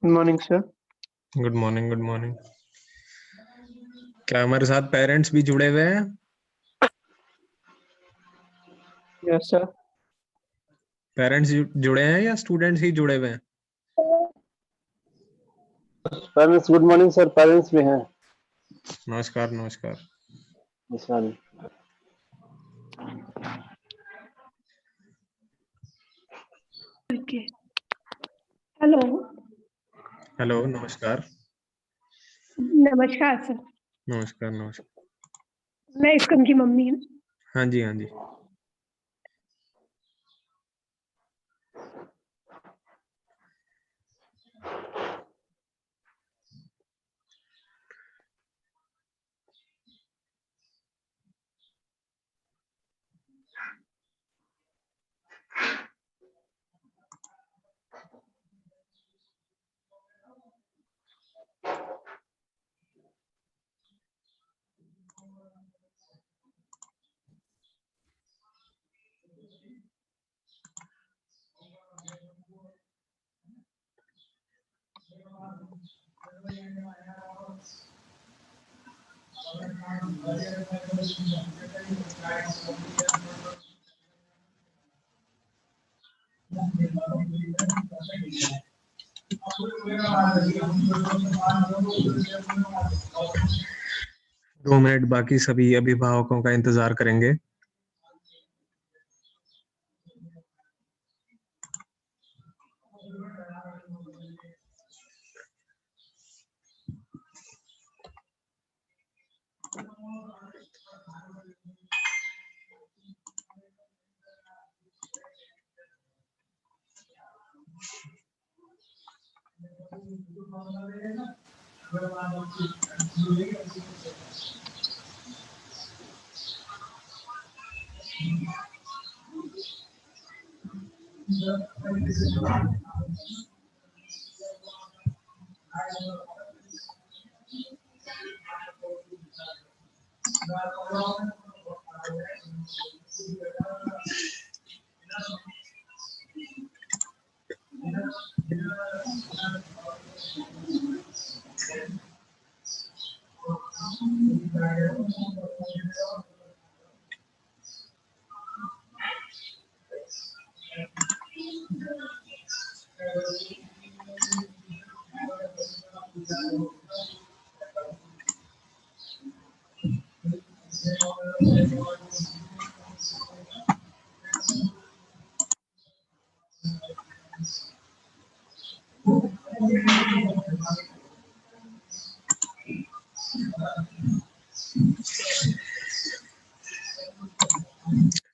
Good morning sir. Good morning, good morning. क्या हमारे साथ पेरेंट्स भी जुड़े हुए हैं? Yes sir. पेरेंट्स जुड़े हैं या स्टूडेंट्स ही जुड़े हुए हैं? Parents good morning sir, parents भी हैं। नमस्कार, नमस्कार। नमस्कार। हेलो। हेलो, नमस्कार। नमस्कार सर। नमस्कार, नमस्कार। मैं इसकम की मम्मी हूँ। हाँ जी, हाँ जी। दो मिनट बाकी सभी अभिभावकों का इंतजार करेंगे।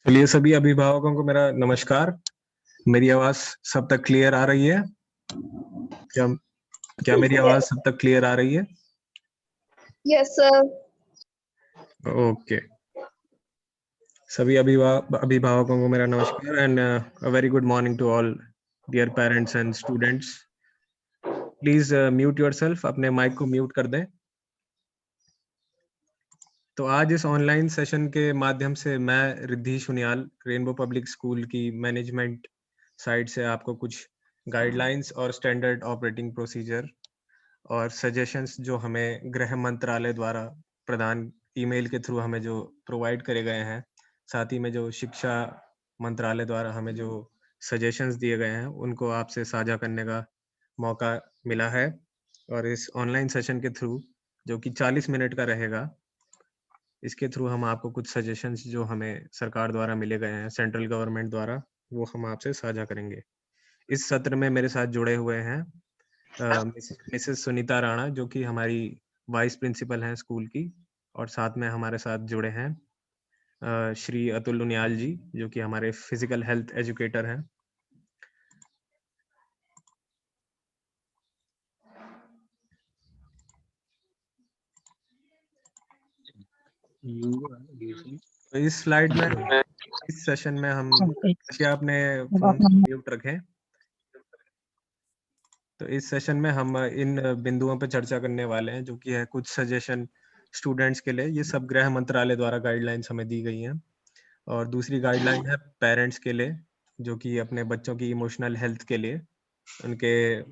चलिए, सभी अभिभावकों को मेरा नमस्कार। मेरी आवाज सब तक क्लियर आ रही है? क्या मेरी आवाज सब तक क्लियर आ रही है? Yes sir. ओके। सभी अभिभावकों को मेरा नमस्कार and a very good morning to all dear parents and students. Please mute yourself, अपने माइक को म्यूट कर दें। तो आज इस ऑनलाइन सेशन के माध्यम से मैं रिद्धि सुनियाल रेनबो पब्लिक स्कूल की मैनेजमेंट साइड से आपको कुछ गाइडलाइंस और स्टैंडर्ड ऑपरेटिंग प्रोसीजर और सजेशंस जो हमें गृह मंत्रालय द्वारा प्रदान ईमेल के थ्रू हमें जो प्रोवाइड करे गए हैं, साथ ही में जो शिक्षा मंत्रालय द्वारा हमें जो सजेशंस दिए गए हैं, उनको आपसे साझा करने का मौका मिला है। और इस ऑनलाइन सेशन के थ्रू, जो कि 40 मिनट का रहेगा, इसके थ्रू हम आपको कुछ सजेशंस जो हमें सरकार द्वारा मिले गए हैं, सेंट्रल गवर्नमेंट द्वारा, वो हम आपसे साझा करेंगे। इस सत्र में मेरे साथ जुड़े हुए हैं मिसेस सुनीता राणा, जो कि हमारी वाइस प्रिंसिपल हैं स्कूल की, और साथ में हमारे साथ जुड़े हैं श्री अतुल उनियाल जी, जो कि हमारे फिजिकल हेल्थ एजुकेटर हैं। तो इस स्लाइड में, इस सेशन में हम क्या अपने फोन को म्यूट रखें। तो इस सेशन में हम इन बिंदुओं पर चर्चा करने वाले हैं, जो कि है कुछ सजेशन स्टूडेंट्स के लिए। ये सब गृह मंत्रालय द्वारा गाइडलाइंस हमें दी गई हैं। और दूसरी गाइडलाइन है पेरेंट्स के लिए, जो कि अपने बच्चों की इमोशनल हेल्थ के लिए, उनके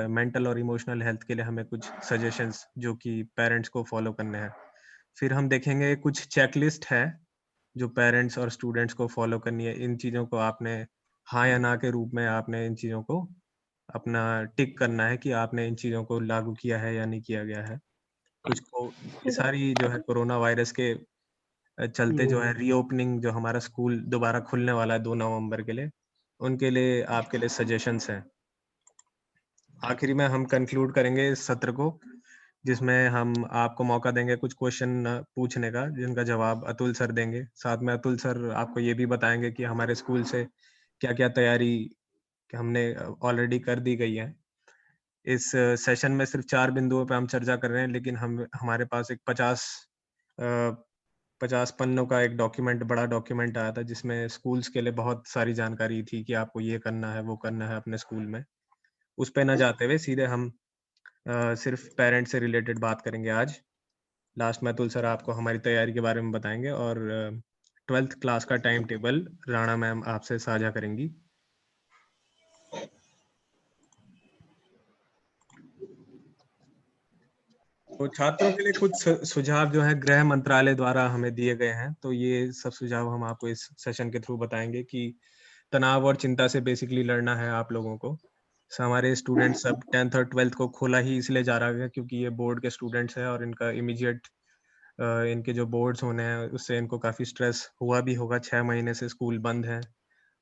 मेंटल और इमोशनल हेल्थ के लिए हमें कुछ सजेशंस जो कि पेरेंट्स को फॉलो करने हैं। फिर हम देखेंगे कुछ चेकलिस्ट है जो पेरेंट्स और स्टूडेंट्स को फॉलो करनी है। इन चीज़ों को आपने हाँ या ना के रूप में आपने इन चीज़ों को अपना टिक करना है कि आपने इन चीज़ों को लागू किया है या नहीं किया गया है। कुछ को ये सारी जो है कोरोना वायरस के चलते जो है रीओपनिंग, जो हमारा स्कूल दोबारा खुलने वाला है 2 नवंबर के लिए, उनके लिए आपके लिए सजेशंस हैं। आखिरी में हम कंक्लूड करेंगे इस सत्र को, जिसमें हम आपको मौका देंगे कुछ क्वेश्चन पूछने का, जिनका जवाब अतुल सर देंगे। साथ में अतुल सर आपको ये भी बताएँगे कि हमारे स्कूल से क्या-क्या तैयारी हमने ऑलरेडी कर दी गई है। इस सेशन में सिर्फ 4 बिंदुओं पे हम चर्चा कर रहे हैं, लेकिन हम हमारे पास एक 50 पन्नों का एक डॉक्यूमेंट, बड़ा डॉक्यूमेंट आया था, जिसमें स्कूल्स के लिए बहुत सारी जानकारी थी कि आपको ये करना है, वो करना है अपने स्कूल में। उस पे ना जाते हुए सीधे हम सिर्फ पेरेंट्स से रिलेटेड बात करेंगे आज। लास्ट में अतुल सर आपको हमारी तैयारी के बारे में बताएँगे और 12th क्लास का टाइम टेबल राणा मैम आपसे साझा करेंगी। तो छात्रों के लिए कुछ सुझाव जो है गृह मंत्रालय द्वारा हमें दिए गए हैं, तो ये सब सुझाव हम आपको इस सेशन के थ्रू बताएँगे कि तनाव और चिंता से बेसिकली लड़ना है आप लोगों को। हमारे स्टूडेंट सब 10th और 12th को खोला ही इसलिए जा रहा है क्योंकि ये बोर्ड के स्टूडेंट्स हैं और इनका इमीडिएट इनके जो बोर्ड्स होने हैं उससे इनको काफ़ी स्ट्रेस हुआ भी होगा। 6 महीने से स्कूल बंद है।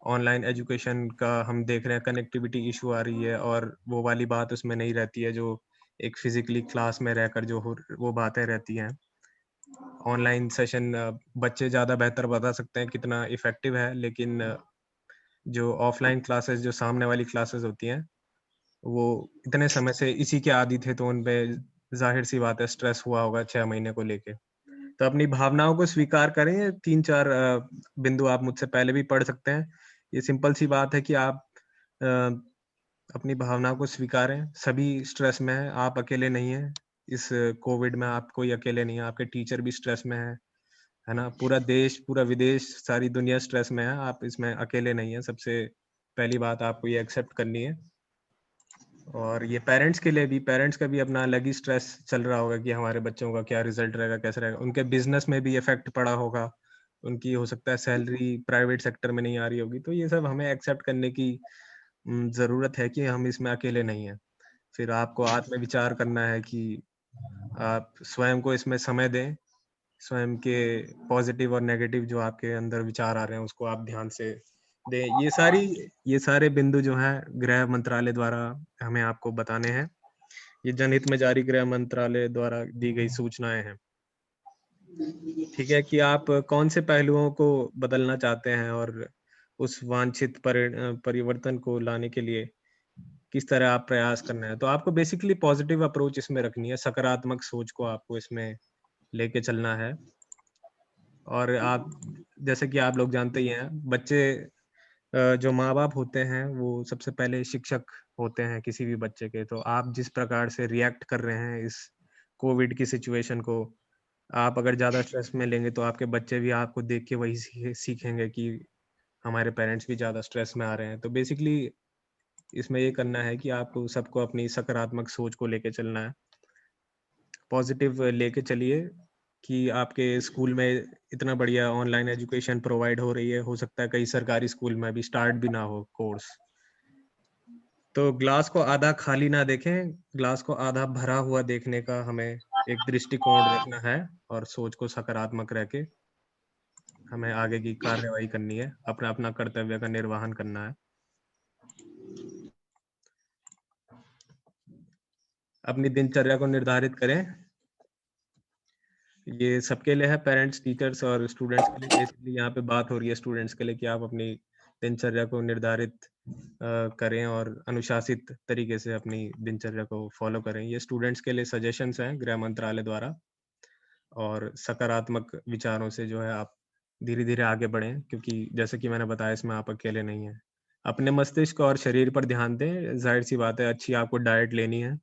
ऑनलाइन एजुकेशन का हम देख रहे हैं, कनेक्टिविटी इश्यू आ रही है और वो वाली बात उसमें नहीं रहती है जो एक फिजिकली क्लास में रहकर जो हो वो बातें रहती हैं। ऑनलाइन सेशन बच्चे ज़्यादा बेहतर बता सकते हैं कितना इफ़ेक्टिव है, लेकिन जो ऑफलाइन क्लासेस, जो सामने वाली क्लासेस होती हैं, वो इतने समय से इसी के आदी थे, तो उन पे ज़ाहिर-सी बात है स्ट्रेस हुआ होगा 6 महीने को लेके। तो अपनी भावनाओं को स्वीकार करें। ये 3-4 बिंदु आप मुझसे पहले भी पढ़ सकते हैं। ये सिंपल सी बात है कि आप अ, अपनी भावनाओं को स्वीकारें। सभी स्ट्रेस में हैं, आप अकेले नहीं हैं। इस कोविड में आप कोई अकेले नहीं हैं, आपके टीचर भी स्ट्रेस में हैं, है ना? पूरा देश, पूरा विदेश, सारी दुनिया स्ट्रेस में है, आप इसमें अकेले नहीं हैं। सबसे पहली बात आपको ये एक्सेप्ट करनी है। और ये पेरेंट्स के लिए भी, पेरेंट्स का भी अपना अलग ही स्ट्रेस चल रहा होगा कि हमारे बच्चों का क्या रिजल्ट रहेगा, कैसा रहेगा। उनके बिजनेस में भी इफेक्ट पड़ा होगा, उनकी हो सकता है सैलरी प्राइवेट सेक्टर में नहीं आ रही होगी। तो ये सब हमें एक्सेप्ट करने की ज़रूरत है कि हम इसमें अकेले नहीं हैं। फिर आपको आत्म-विचार करना है कि आप स्वयं को इसमें समय दें, स्वयं के पॉजिटिव और नेगेटिव जो आपके अंदर विचार आ रहे हैं, उसको आप ध्यान से दें। ये सारे बिंदु जो हैं, गृह मंत्रालय द्वारा हमें आपको बताने हैं। ये जनहित में जारी गृह मंत्रालय द्वारा दी गई सूचनाएँ हैं। ठीक है कि आप कौन से पहलुओं को बदलना चाहते हैं और उस वांछित परिवर्तन को लाने के लिए किस तरह आप प्रयास करना है। तो आपको बेसिकली पॉजिटिव अप्रोच इसमें रखनी है, सकारात्मक सोच को आपको इसमें लेके चलना है। और आप, जैसे कि आप लोग जानते ही हैं, बच्चे जो माँ-बाप होते हैं, वो सबसे पहले शिक्षक होते हैं किसी भी बच्चे के। तो आप जिस प्रकार से रिएक्ट कर रहे हैं इस कोविड की सिचुएशन को, आप अगर ज़्यादा स्ट्रेस में लेंगे तो आपके बच्चे भी आपको देख के वही सीखेंगे कि हमारे पेरेंट्स भी ज़्यादा स्ट्रेस में आ रहे हैं। तो बेसिकली इसमें ये करना है कि आपको सबको अपनी सकारात्मक सोच को लेके चलना है। पॉजिटिव लेके चलिए कि आपके स्कूल में इतना बढ़िया ऑनलाइन एजुकेशन प्रोवाइड हो रही है, हो सकता है कई सरकारी स्कूल में अभी स्टार्ट भी ना हो कोर्स। तो ग्लास को आधा खाली ना देखें, ग्लास को आधा भरा हुआ देखने का हमें एक दृष्टिकोण रखना है और सोच को सकारात्मक रह के हमें आगे की कार्यवाही करनी है, अपना कर्तव्य का निर्वहन करना है। अपनी दिनचर्या को निर्धारित करें। ये सबके लिए है, पेरेंट्स, टीचर्स और स्टूडेंट्स के लिए। बेसिकली यहाँ पे बात हो रही है स्टूडेंट्स के लिए कि आप अपनी दिनचर्या को निर्धारित करें और अनुशासित तरीके से अपनी दिनचर्या को फॉलो करें। ये स्टूडेंट्स के लिए सजेशंस हैं गृह मंत्रालय द्वारा। और सकारात्मक विचारों से जो है आप धीरे-धीरे आगे बढ़ें, क्योंकि जैसे कि मैंने बताया, इसमें आप अकेले नहीं हैं। अपने मस्तिष्क और शरीर पर ध्यान दें, ज़ाहिर-सी बात है अच्छी आपको डाइट लेनी है।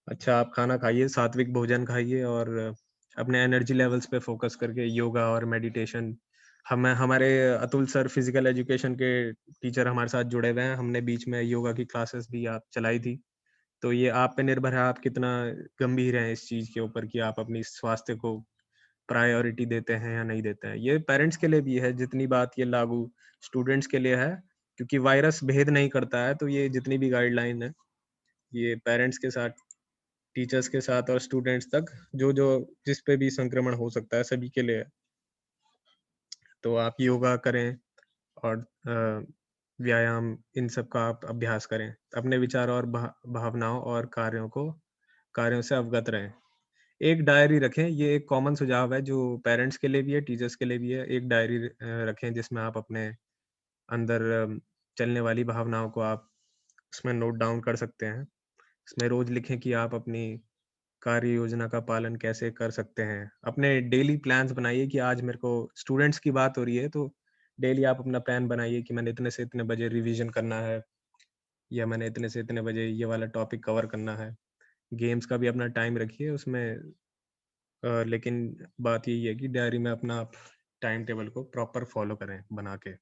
अच्छा आप खाना खाइए, सात्विक भोजन खाइए और अपने एनर्जी लेवल्स पे फ़ोकस करके योगा और मेडिटेशन हमारे अतुल सर फिजिकल एजुकेशन के टीचर हमारे साथ जुड़े हुए हैं। हमने बीच में योगा की क्लासेस भी आप चलाई थी। तो ये आप पे निर्भर है, आप कितना गंभीर हैं इस चीज़ के ऊपर कि आप अपनी स्वास्थ्य को प्रायोरिटी देते हैं या नहीं देते हैं। ये पेरेंट्स के लिए भी है, जितनी बात ये लागू स्टूडेंट्स के लिए है, क्योंकि वायरस भेद नहीं करता है, तो ये जितनी भी गाइडलाइन है, ये पेरेंट्स के साथ, टीचर्स के साथ और स्टूडेंट्स तक जो जिस पे भी संक्रमण हो सकता है, सभी के लिए है। तो आप योगा करें और व्यायाम, इन सब का आप अभ्यास करें। अपने विचार और भावनाओं और कार्यों से अवगत रहें। एक डायरी रखें, ये एक कॉमन सुझाव है जो पेरेंट्स के लिए भी है, टीचर्स के लिए भी है। एक डायरी रखें जिसमें आप अपने अंदर चलने वाली भावनाओं को आप उसमें नोट डाउन कर सकते हैं। इसमें रोज़ लिखें कि आप अपनी कार्य योजना का पालन कैसे कर सकते हैं। अपने डेली प्लान्स बनाइए कि आज मेरे को स्टूडेंट्स की बात हो रही है, तो डेली आप अपना प्लान बनाइए कि मैंने इतने से इतने बजे रिवीजन करना है या मैंने इतने से इतने बजे ये वाला टॉपिक कवर करना है। गेम्स का भी अपना टाइम रखिए उसमें, लेकिन बात यही है कि डायरी में अपना आप टाइम टेबल को प्रॉपर फॉलो करें बना के।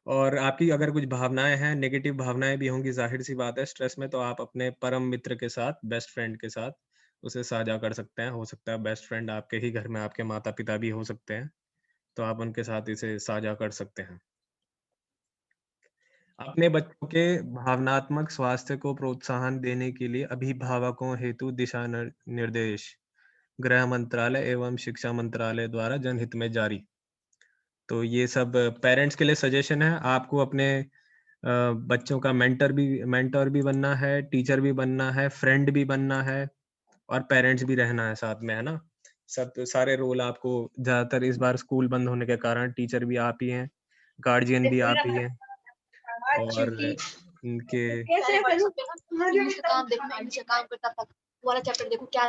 और आपकी अगर कुछ भावनाएँ हैं, नेगेटिव भावनाएँ भी होंगी, ज़ाहिर-सी बात है स्ट्रेस में, तो आप अपने परम मित्र के साथ, बेस्ट फ्रेंड के साथ उसे साझा कर सकते हैं। हो सकता है बेस्ट फ्रेंड आपके ही घर में आपके माता-पिता भी हो सकते हैं, तो आप उनके साथ इसे साझा कर सकते हैं। अपने बच्चों के भावनात्मक स्वास्थ्य को प्रोत्साहन देने के लिए अभिभावकों हेतु दिशा निर्देश गृह मंत्रालय एवं शिक्षा मंत्रालय द्वारा जनहित में जारी। तो ये सब पेरेंट्स के लिए सजेशन है। आपको अपने बच्चों का मेंटर भी बनना है, टीचर भी बनना है, फ्रेंड भी बनना है और पेरेंट्स भी रहना है साथ में, है ना? सब सारे रोल आपको, ज़्यादातर इस बार स्कूल बंद होने के कारण टीचर भी आप ही हैं, गार्डियन भी आप ही हैं और उनके काम देखो, मैं नीचे काम करता था, वाला चैप्टर देखो क्या।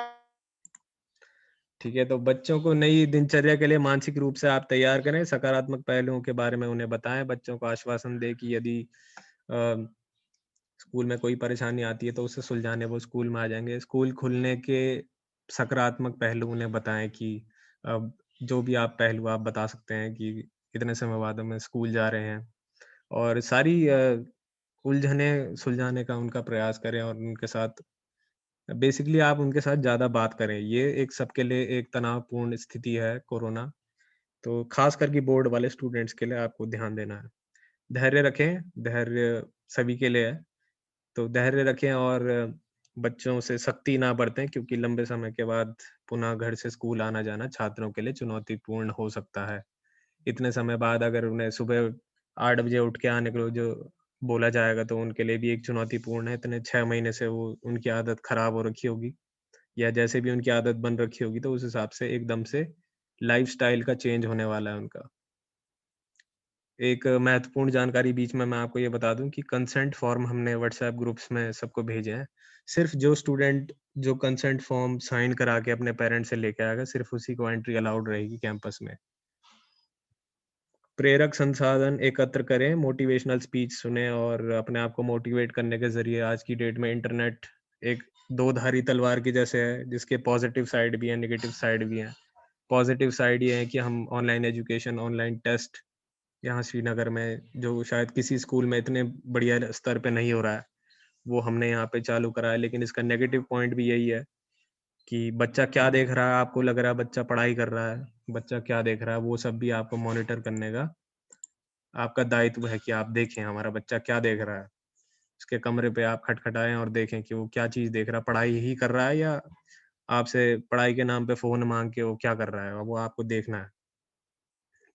ठीक है, तो बच्चों को नई दिनचर्या के लिए मानसिक रूप से आप तैयार करें, सकारात्मक पहलुओं के बारे में उन्हें बताएँ, बच्चों को आश्वासन दें कि यदि अ, स्कूल में कोई परेशानी आती है तो उसे सुलझाने वो स्कूल में आ जाएँगे। स्कूल खुलने के सकारात्मक पहलू उन्हें बताएँ कि जो भी आप पहलू आप बता सकते हैं कि इतने समय बाद हम स्कूल जा रहे हैं और सारी उलझनें सुलझाने का उनका प्रयास करें और उनके साथ बेसिकली आप उनके साथ ज़्यादा बात करें। ये एक सबके लिए एक तनावपूर्ण स्थिति है कोरोना, तो ख़ास करके बोर्ड वाले स्टूडेंट्स के लिए आपको ध्यान देना है। धैर्य रखें, धैर्य सभी के लिए है, तो धैर्य रखें और बच्चों से सख्ती ना बरतें क्योंकि लंबे समय के बाद पुनः घर से स्कूल आना-जाना छात्रों के लिए चुनौतीपूर्ण हो सकता है। इतने समय बाद अगर उन्हें सुबह 8 बजे उठ के आने को जो बोला जाएगा तो उनके लिए भी एक चुनौतीपूर्ण है। इतने 6 महीने से वो उनकी आदत खराब हो रखी होगी या जैसे भी उनकी आदत बन रखी होगी तो उस हिसाब से एकदम से लाइफ़स्टाइल का चेंज होने वाला है उनका। एक महत्वपूर्ण जानकारी बीच में मैं आपको ये बता दूँ कि कंसेंट फॉर्म हमने व्हाट्सएप ग्रुप्स में सबको भेजे हैं। सिर्फ़ जो स्टूडेंट जो कंसेंट फॉर्म साइन करा के अपने पेरेंट्स से लेके आएगा, सिर्फ़ उसी को एंट्री अलाउड रहेगी कैंपस में। प्रेरक संसाधन एकत्र करें, मोटिवेशनल स्पीच सुनें और अपने आप को मोटिवेट करने के ज़रिए आज की डेट में इंटरनेट एक दो-धारी तलवार की जैसे है, जिसके पॉज़िटिव साइड भी हैं, नेगेटिव साइड भी हैं। पॉज़िटिव साइड ये है कि हम ऑनलाइन एजुकेशन, ऑनलाइन टेस्ट यहाँ श्रीनगर में जो शायद किसी स्कूल में इतने बढ़िया स्तर पे नहीं हो रहा है, वो हमने यहाँ पे चालू करा है। लेकिन इसका नेगेटिव पॉइंट भी यही है कि बच्चा क्या देख रहा है, आपको लग रहा है बच्चा पढ़ाई कर रहा है, बच्चा क्या देख रहा है, वो सब भी आपको मॉनिटर करने का आपका दायित्व है कि आप देखें हमारा बच्चा क्या देख रहा है। उसके कमरे पे आप खटखटाएँ और देखें कि वो क्या चीज़ देख रहा है, पढ़ाई ही कर रहा है या आपसे पढ़ाई के नाम पे फ़ोन माँग के वो क्या कर रहा है, वो आपको देखना है।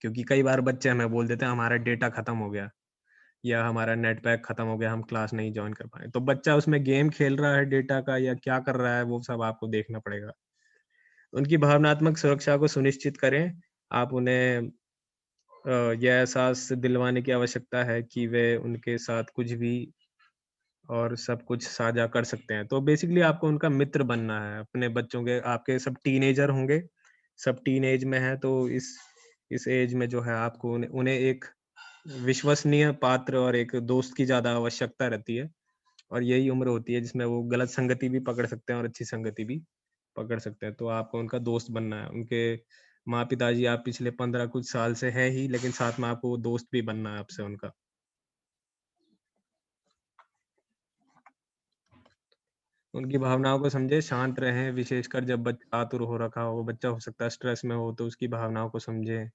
क्योंकि कई बार बच्चे हमें बोल देते हैं हमारा डेटा खत्म हो गया या हमारा नेट पैक खत्म हो गया, हम क्लास नहीं जॉइन कर पाए। तो बच्चा उसमें गेम खेल रहा है डेटा का या क्या कर रहा है, वो सब आपको देखना पड़ेगा। उनकी भावनात्मक सुरक्षा को सुनिश्चित करें। आप उन्हें ये एहसास दिलवाने की आवश्यकता है कि वे उनके साथ कुछ भी और सब कुछ साझा कर सकते हैं। तो बेसिकली आपको उनका मित्र बनना है। अपने बच्चों के आपके सब टीनेजर होंगे, सब टीनेज में हैं तो इस एज में जो है आपको उन्हें उन्हें एक विश्वसनीय पात्र और एक दोस्त की ज़्यादा आवश्यकता रहती है। और यही उम्र होती है जिसमें वो गलत संगति भी पकड़ सकते हैं और अच्छी संगति भी पकड़ सकते हैं। तो आपको उनका दोस्त बनना है। उनके माँ पिताजी आप पिछले 15 कुछ साल से है ही, लेकिन साथ में आपको वो दोस्त भी बनना है आपसे उनका। उनकी भावनाओं को समझे, शांत रहें, विशेषकर जब बच्चा आतुर हो रखा हो, बच्चा हो सकता है स्ट्रेस में हो, तो उसकी भावनाओं को समझें।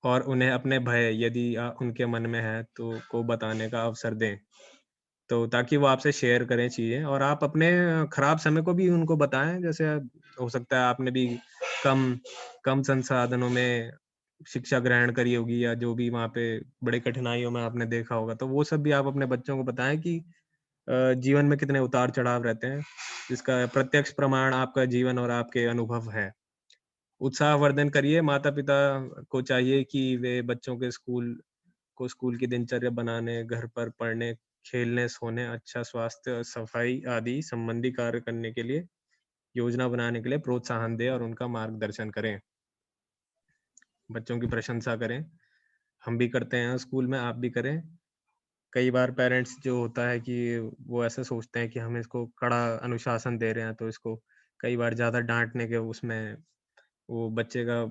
और उन्हें अपने भय यदि उनके मन में है तो को बताने का अवसर दें। तो ताकि वो आपसे शेयर करें चीज़ें, और आप अपने खराब समय को भी उनको बताएँ। जैसे हो सकता है आपने भी कम कम संसाधनों में शिक्षा ग्रहण करी होगी, या जो भी वहाँ पे बड़े कठिनाइयों में आपने देखा होगा, तो वो सब भी आप अपने बच्चों को बताएँ कि जीवन में कितने उतार-चढ़ाव रहते हैं। इसका प्रत्यक्ष प्रमाण आपका जीवन और आपके अनुभव है। उत्साहवर्धन करिए, माता-पिता को चाहिए कि वे बच्चों के स्कूल की दिनचर्या बनाने, घर पर पढ़ने, खेलने, सोने, अच्छा स्वास्थ्य और सफाई आदि संबंधी कार्य करने के लिए योजना बनाने के लिए प्रोत्साहन दें और उनका मार्गदर्शन करें। बच्चों की प्रशंसा करें। हम भी करते हैं स्कूल में, आप भी करें। कई बार पेरेंट्स जो होता है कि वो ऐसा सोचते हैं कि हम इसको कड़ा अनुशासन दे रहे हैं, तो इसको कई बार ज़्यादा डाँटने के उसमें वो बच्चे का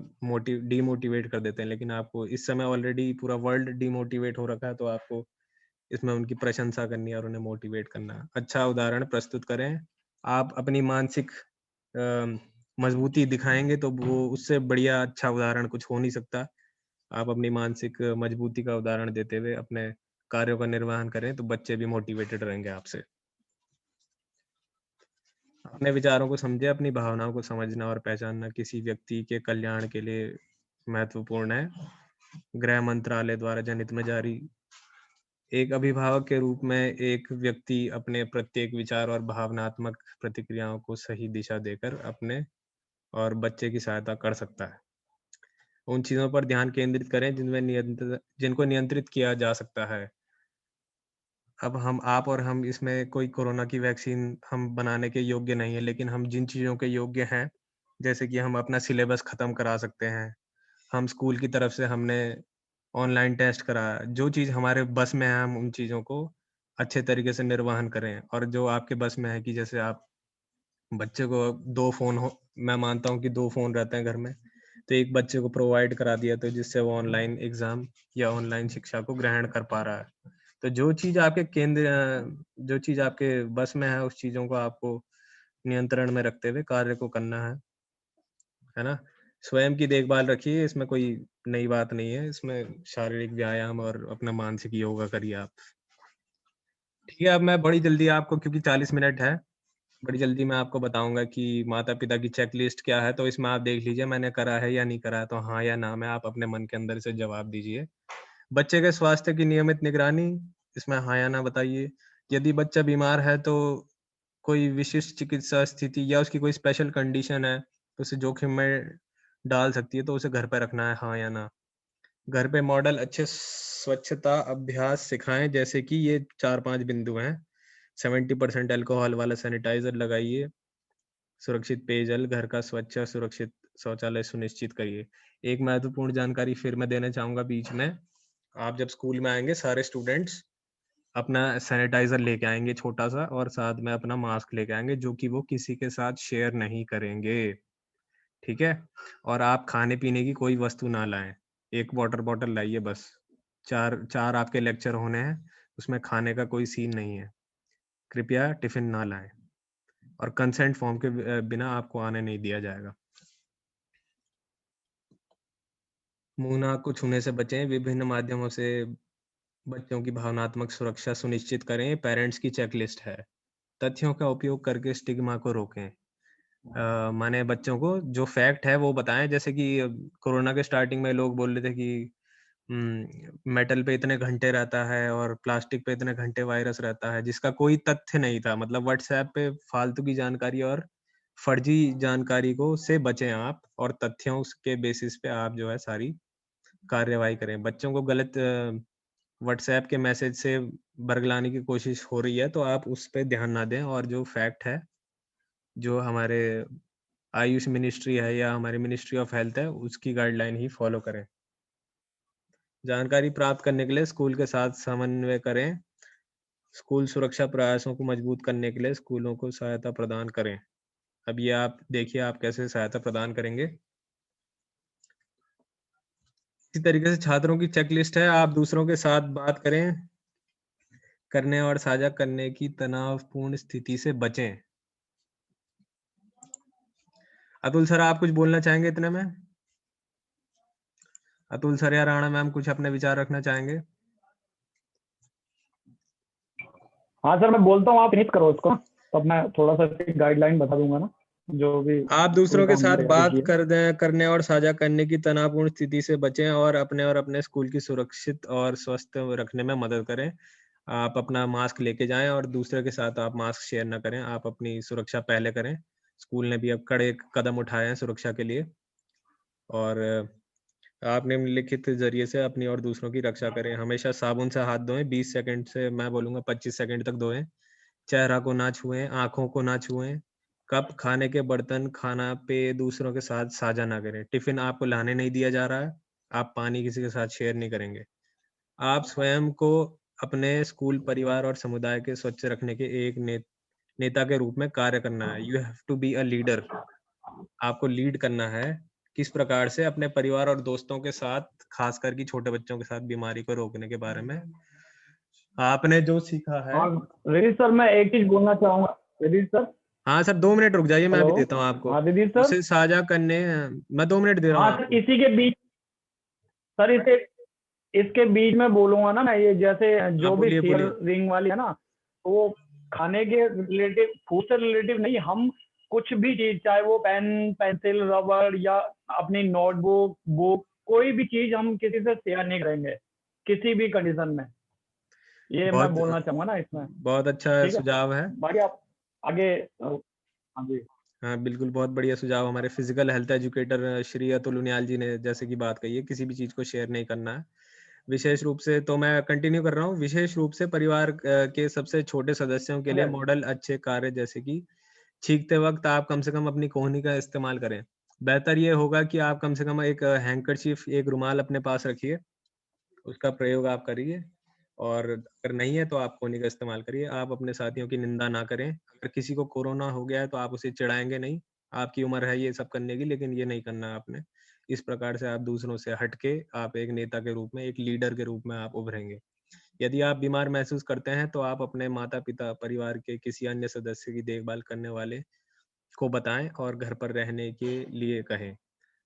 डिमोटिवेट कर देते हैं। लेकिन आपको इस समय ऑलरेडी पूरा वर्ल्ड डिमोटिवेट हो रखा है, तो आपको इसमें उनकी प्रशंसा करनी है और उन्हें मोटिवेट करना है। अच्छा उदाहरण प्रस्तुत करें। आप अपनी मानसिक अ, मजबूती दिखाएँगे तो वो उससे बढ़िया अच्छा उदाहरण कुछ हो नहीं सकता। आप अपनी मानसिक मजबूती का उदाहरण देते हुए अपने कार्यों का निर्वहन करें, तो बच्चे भी मोटिवेटेड रहेंगे आपसे। अपने विचारों को समझें, अपनी भावनाओं को समझना और पहचानना किसी व्यक्ति के कल्याण के लिए महत्वपूर्ण है। गृह मंत्रालय द्वारा जनहित में जारी। एक अभिभावक के रूप में एक व्यक्ति अपने प्रत्येक विचार और भावनात्मक प्रतिक्रियाओं को सही दिशा देकर अपने और बच्चे की सहायता कर सकता है। उन चीज़ों पर ध्यान केंद्रित करें जिनको नियंत्रित किया जा सकता है। अब आप और हम इसमें कोई कोरोना की वैक्सीन हम बनाने के योग्य नहीं है, लेकिन हम जिन चीज़ों के योग्य हैं, जैसे कि हम अपना सिलेबस खत्म करा सकते हैं। हम स्कूल की तरफ से हमने ऑनलाइन टेस्ट कराया। जो चीज़ हमारे बस में है, हम उन चीज़ों को अच्छे तरीके से निर्वहन करें। और जो आपके बस में है कि जैसे आप बच्चे को 2 फ़ोन हो, मैं मानता हूँ कि 2 फ़ोन रहते हैं घर में, तो एक बच्चे को प्रोवाइड करा दिया, तो जिससे वो ऑनलाइन एग्ज़ाम या ऑनलाइन शिक्षा को ग्रहण कर पा रहा है। तो जो चीज़ आपके बस में है, उस चीज़ों को आपको नियंत्रण में रखते हुए कार्य को करना है ना? स्वयं की देखभाल रखिए, इसमें कोई नई बात नहीं है, इसमें शारीरिक व्यायाम और अपना मानसिक योगा करिए आप। ठीक है, अब मैं बड़ी जल्दी आपको, क्योंकि 40 मिनट है, बड़ी जल्दी मैं आपको बताऊँगा कि माता-पिता की चेकलिस्ट क्या है, तो इसमें आप देख लीजिए मैंने करा है या नहीं करा है, तो हाँ या ना में आप अपने मन के अंदर से जवाब दीजिए। बच्चे के स्वास्थ्य की नियमित निगरानी, इसमें हाँ या ना बताइए। यदि बच्चा बीमार है तो कोई विशिष्ट चिकित्सा स्थिति या उसकी कोई स्पेशल कंडीशन है, तो उसे जोखिम में डाल सकती है, तो उसे घर पे रखना है, हाँ या ना? घर पे मॉडल अच्छे स्वच्छता अभ्यास सिखाएँ, जैसे कि ये 4-5 बिंदु हैं। 70% अल्कोहल वाला सैनिटाइज़र लगाइए, सुरक्षित पेयजल, घर का स्वच्छ और सुरक्षित शौचालय सुनिश्चित करिए। एक महत्वपूर्ण जानकारी फिर मैं देना चाहूँगा बीच में, आप जब स्कूल में आएँगे सारे स्टूडेंट्स अपना सैनिटाइज़र लेके आएँगे छोटा-सा, और साथ में अपना मास्क लेके आएँगे, जो कि वो किसी के साथ शेयर नहीं करेंगे, ठीक है? और आप खाने-पीने की कोई वस्तु ना लाएँ, 1 वाटर बॉटल लाइए बस। 4 आपके लेक्चर होने हैं, उसमें खाने का कोई सीन नहीं है। कृपया टिफ़िन ना लाएँ, और कंसेंट फॉर्म के बिना आपको आने नहीं दिया जाएगा। मुँह नाक को छूने से बचें, विभिन्न माध्यमों से बच्चों की भावनात्मक सुरक्षा सुनिश्चित करें, पेरेंट्स की चेकलिस्ट है। तथ्यों का उपयोग करके स्टिग्मा को रोकें। माने बच्चों को जो फैक्ट है वो बताएँ, जैसे कि कोरोना के स्टार्टिंग में लोग बोल रहे थे कि मेटल पे इतने घंटे रहता है और प्लास्टिक पे इतने घंटे वायरस रहता है, जिसका कोई तथ्य नहीं था। मतलब व्हाट्सऐप पे फालतू की जानकारी और फर्जी जानकारी को से बचें आप, और तथ्यों के बेसिस पे आप जो है सारी कार्रवाई करें। बच्चों को गलत व्हाट्सऐप के मैसेज से बरगलाने की कोशिश हो रही है, तो आप उस पे ध्यान ना दें, और जो फैक्ट है, जो हमारे आयुष मिनिस्ट्री है या हमारी मिनिस्ट्री ऑफ हेल्थ है, उसकी गाइडलाइन ही फॉलो करें। जानकारी प्राप्त करने के लिए स्कूल के साथ समन्वय करें। स्कूल सुरक्षा प्रयासों को मजबूत करने के लिए स्कूलों को सहायता प्रदान करें। अब ये आप देखिए आप कैसे सहायता प्रदान करेंगे। इसी तरीके से छात्रों की चेकलिस्ट है, आप दूसरों के साथ बात करें, करने और साझा करने की तनावपूर्ण स्थिति से बचें। अतुल सर, आप कुछ बोलना चाहेंगे इतने में? अतुल सर या राणा मैम कुछ अपने विचार रखना चाहेंगे? हाँ सर, मैं बोलता हूँ, आप फिनिश करो उसको, तब मैं थोड़ा सा गाइडलाइन बता दूंगा ना, जो भी आप दूसरों के हमने साथ तैयारी बात की है। कर दें, करने और साझा करने की तनावपूर्ण स्थिति से बचें और अपने स्कूल की सुरक्षित और स्वस्थ रखने में मदद करें। आप अपना मास्क लेके जाएं और दूसरे के साथ आप मास्क शेयर ना करें। आप अपनी सुरक्षा पहले करें। स्कूल ने भी अब कड़े कदम उठाए हैं सुरक्षा के लिए और आप निम्नलिखित जरिए से अपनी और दूसरों की रक्षा करें। हमेशा साबुन से हाथ धोएं, 20 सेकंड से मैं बोलूँगा 25 सेकंड तक धोएं। चेहरा को ना छुएं, आँखों को ना छुएं। कप, खाने के बर्तन, खाना, पेय दूसरों के साथ साझा ना करें। टिफ़िन आपको लाने नहीं दिया जा रहा है, आप पानी किसी के साथ शेयर नहीं करेंगे। आप स्वयं को अपने स्कूल, परिवार और समुदाय के स्वच्छ रखने के एक नेता के रूप में कार्य करना है। You have to be a leader. आपको लीड करना है, किस प्रकार से अपने परिवार और दोस्तों के साथ, खासकर कि छोटे बच्चों के साथ बीमारी को रोकने के बारे में आपने जो सीखा है। हाँ रिदीश सर, मैं एक चीज बोलना चाहूंगा। रिदीश सर, हाँ सर, 2 मिनट रुक जाइए, मैं भी हेलो। देता हूँ आपको। हाँ रिदीश सर। उसे साझा करने मैं 2 मिनट दे रहा हूँ हाँ सर, आपको। इसी के बीच सर, इसके बीच में बोलूंगा ना, ये जैसे जो आप भी बोलिए, फियर बोलिए। रिंग वाली है ना, तो वो खाने के रिलेटिव, फूड से रिलेटिव नहीं, हम कुछ भी चीज, चाहे वो पेन, पेंसिल, रबड़ या अपनी नोटबुक, बुक, कोई भी चीज हम किसी से शेयर नहीं करेंगे किसी भी कंडीशन में। ये मैं बहुत बोलना चाहूंगा ना इसमें। बहुत अच्छा ठीक है, सुझाव है। बाकी आप आगे। हाँ जी। हाँ, बिल्कुल, बहुत बढ़िया सुझाव हमारे physical health educator Shri Atul Uniyal ji ने जैसे कि बात कही है, किसी भी चीज़ को शेयर नहीं करना है। विशेष रूप से तो मैं कंटिन्यू कर रहा हूँ, विशेष रूप से परिवार के सबसे छोटे सदस्यों के लिए मॉडल अच्छे कार्य जैसे कि छींकते वक़्त आप कम से कम अपनी कोहनी का इस्तेमाल करें। बेहतर ये होगा कि आप कम से कम एक हैंकरचीफ, एक रुमाल अपने पास रखिए, उसका प्रयोग आप करिए और अगर नहीं है तो आप कोहनी का इस्तेमाल करिए। आप अपने साथियों की निंदा ना करें। अगर किसी को कोरोना हो गया है तो आप उसे चिढ़ाएँगे नहीं। आपकी उम्र है ये सब करने की, लेकिन ये नहीं करना है आपने। इस प्रकार से आप दूसरों से हट के आप एक नेता के रूप में, एक लीडर के रूप में आप उभरेंगे। यदि आप बीमार महसूस करते हैं तो आप अपने माता-पिता, परिवार के किसी अन्य सदस्य की देखभाल करने वाले को बताएँ और घर पर रहने के लिए कहें।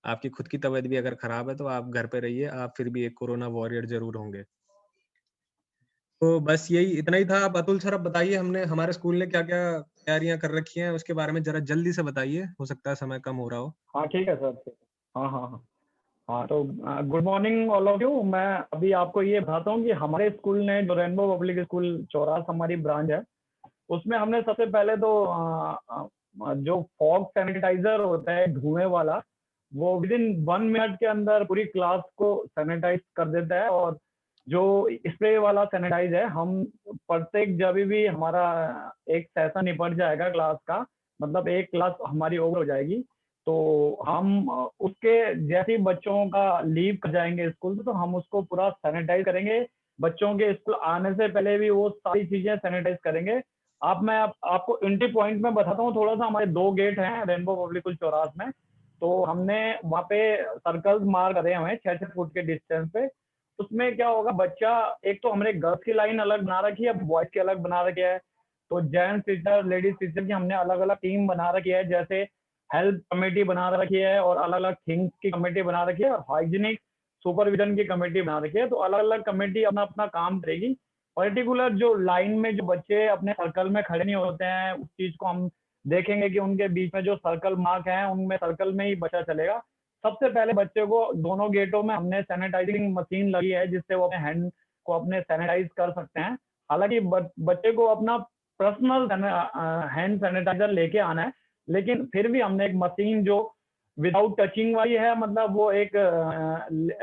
आपकी खुद की तबीयत भी अगर खराब है तो आप घर पे रहिए, आप फिर भी एक कोरोना वॉरियर ज़रूर होंगे। तो बस यही इतना ही था। अब अतुल सर, अब बताइए, हमने हमारे स्कूल ने क्या-क्या तैयारियाँ कर रखी हैं, उसके बारे में ज़रा जल्दी से बताइए, हो सकता है समय कम हो रहा हो। हाँ ठीक है सर, ठीक है। हाँ हाँ हाँ। हाँ तो good morning all of you. मैं अभी आपको ये बताता हूँ कि हमारे स्कूल ने, जो रेनबो पब्लिक स्कूल चौरास हमारी ब्रांच है, उसमें हमने सबसे पहले तो जो फॉग सैनिटाइजर होता है धुएं वाला, वो विद इन 1 मिनट के अंदर पूरी क्लास को सैनिटाइज कर देता है। और जो स्प्रे वाला सैनिटाइज है, हम प्रत्येक, जब भी हमारा एक सेशन निपट जाएगा क्लास का, मतलब एक क्लास हमारी ओवर हो जाएगी, तो हम उसके जैसे ही बच्चों का लीव कर जाएंगे स्कूल से, तो हम उसको पूरा सैनिटाइज करेंगे। बच्चों के स्कूल आने से पहले भी वो सारी चीजें सैनिटाइज करेंगे। आपको एंट्री पॉइंट में बताता हूँ थोड़ा सा। हमारे 2 गेट हैं रेनबो पब्लिक स्कूल चौरास में, तो हमने वहाँ पे सर्कल्स मार्क करे हुए हैं 6-6 फुट के डिस्टेंस पे। उसमें क्या होगा, बच्चा, एक तो हमने गर्ल्स की लाइन अलग बना रखी है, बॉयज की अलग बना रखी है। तो जेंट्स टीचर, लेडीज टीचर की हमने अलग अलग टीम बना रखी है, जैसे हेल्थ कमेटी बना रखी है और अलग अलग थिंग्स की कमेटी बना रखी है और हाइजीनिक सुपरविजन की कमेटी बना रखी है। तो अलग अलग कमेटी अपना अपना काम करेगी। पर्टिकुलर जो लाइन में जो बच्चे अपने सर्कल में खड़े नहीं होते हैं, उस चीज को हम देखेंगे कि उनके बीच में जो सर्कल मार्क हैं, उनमें सर्कल में ही बच्चा चलेगा। सबसे पहले बच्चे को दोनों गेटों में हमने सैनिटाइजिंग मशीन लगी है, जिससे वो अपने हैंड को अपने सैनिटाइज कर सकते हैं। हालांकि बच्चे को अपना पर्सनल हैंड सैनिटाइजर लेके आना है, लेकिन फिर भी हमने एक मशीन जो विदाउट टचिंग वाली है, मतलब वो एक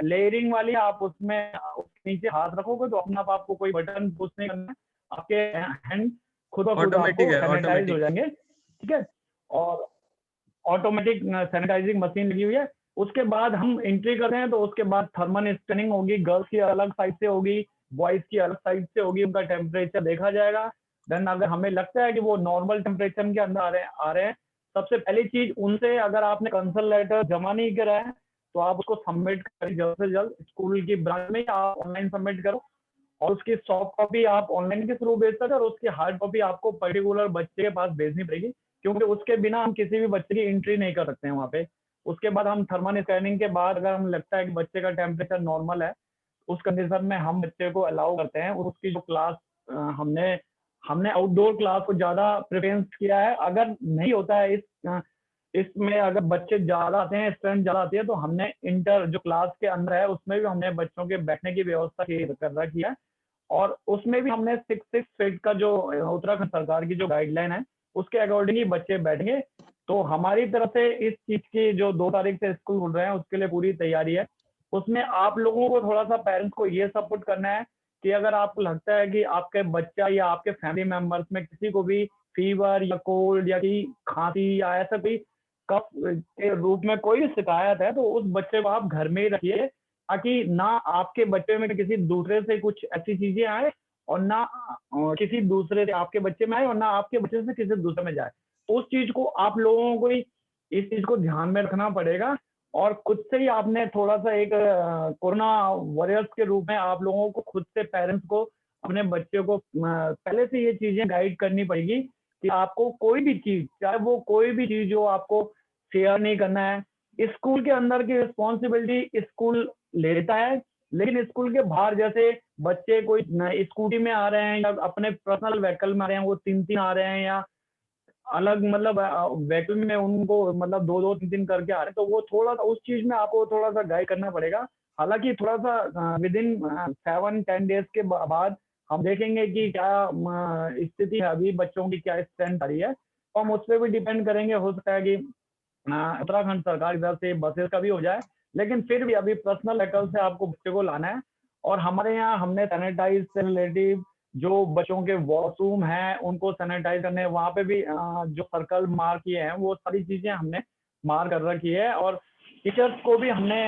लेयरिंग वाली है, आप उसमें उसके नीचे हाथ रखोगे तो अपने आप आपको कोई बटन पुश नहीं करना है, आपके हैंड खुद ब खुद ऑटोमेटिक आपको है, सैनिटाइज हो ऑटोमेटिक। जाएंगे। ठीक है। और ऑटोमेटिक सैनिटाइजिंग मशीन लगी हुई है। उसके बाद हम एंट्री करते हैं, तो उसके बाद थर्मल स्कैनिंग होगी। गर्ल्स की अलग साइड से होगी, बॉयज की अलग साइड से होगी, उनका टेम्परेचर देखा जाएगा। देन अगर हमें लगता है कि वो नॉर्मल टेम्परेचर के अंदर आ रहे हैं, सबसे पहली चीज उनसे, अगर आपने कंसल्ट लेटर जमा नहीं करा है तो आप उसको सबमिट करें जल्द से जल्द, स्कूल की ब्रांच में आप ऑनलाइन सबमिट करो, और उसकी सॉफ्ट कॉपी आप ऑनलाइन के थ्रू भेज सकते हो, और उसकी हार्ड कॉपी आपको पर्टिकुलर बच्चे के पास भेजनी पड़ेगी, क्योंकि उसके बिना हम किसी भी बच्चे की एंट्री नहीं कर सकते हैं वहाँ पे। उसके बाद हम थर्मल स्कैनिंग के बाद अगर हमें लगता है कि बच्चे का टेम्परेचर नॉर्मल है, उस कंडीशन में हम बच्चे को अलाउ करते हैं, और उसकी जो क्लास हमने आउटडोर क्लास को ज्यादा प्रेफरेंस किया है। अगर नहीं होता है इसमें अगर बच्चे ज्यादा आते हैं, स्ट्रेंथ ज्यादा आती है, तो हमने इंटर जो क्लास के अंदर है उसमें भी हमने बच्चों के बैठने की व्यवस्था कर रखी है, और उसमें भी हमने 6 फीट का जो उत्तराखंड सरकार की जो गाइडलाइन है उसके अकॉर्डिंग ही बच्चे बैठेंगे। तो हमारी तरफ से इस चीज की जो 2 तारीख से स्कूल खुल रहे हैं उसके लिए पूरी तैयारी है। उसमें आप लोगों को थोड़ा सा पेरेंट्स को ये सपोर्ट करना है कि अगर आपको लगता है कि आपके बच्चा या आपके फैमिली मेंबर्स में किसी को भी फीवर या कोल्ड या की खांसी या ऐसा कोई कफ के रूप में कोई भी शिकायत है, तो उस बच्चे को आप घर में ही रखिए, ताकि ना आपके बच्चे में किसी दूसरे से कुछ ऐसी चीजें आए, और ना किसी दूसरे से आपके बच्चे में आए, और ना आपके बच्चे से किसी दूसरे में जाए। उस चीज को आप लोगों को ही इस चीज को ध्यान में रखना पड़ेगा, और खुद से ही आपने थोड़ा सा एक कोरोना वॉरियर्स के रूप में आप लोगों को खुद से पेरेंट्स को अपने बच्चे को पहले से ये चीजें गाइड करनी पड़ेगी कि आपको कोई भी चीज, चाहे वो कोई भी चीज हो, आपको शेयर नहीं करना है। स्कूल के अंदर की रिस्पॉन्सिबिलिटी स्कूल लेता है, लेकिन स्कूल के बाहर जैसे बच्चे कोई स्कूटी में आ रहे हैं या अपने पर्सनल व्हीकल में आ रहे हैं, वो 3-3 आ रहे हैं, या अलग मतलब व्हीकल में उनको मतलब 2-2 3-3 करके आ रहे हैं, तो वो थोड़ा सा उस चीज में आपको थोड़ा सा गाइड करना पड़ेगा। हालांकि थोड़ा सा विद इन 7-10 डेज के बाद हम देखेंगे कि क्या स्थिति है अभी बच्चों की, क्या स्ट्रेंथ आ रही है, तो हम उस पर भी डिपेंड करेंगे। हो सकता है कि उत्तराखंड सरकार की तरफ से बसेस का भी हो जाए, लेकिन फिर भी अभी पर्सनल व्हीकल से आपको बच्चे को लाना है। और हमारे यहाँ हमने सैनिटाइज से रिलेटिव जो बच्चों के वॉशरूम हैं उनको सैनिटाइज करने, वहाँ पे भी जो सर्कल मार्क किए हैं वो सारी चीजें हमने मार्क कर रखी है, और टीचर्स को भी हमने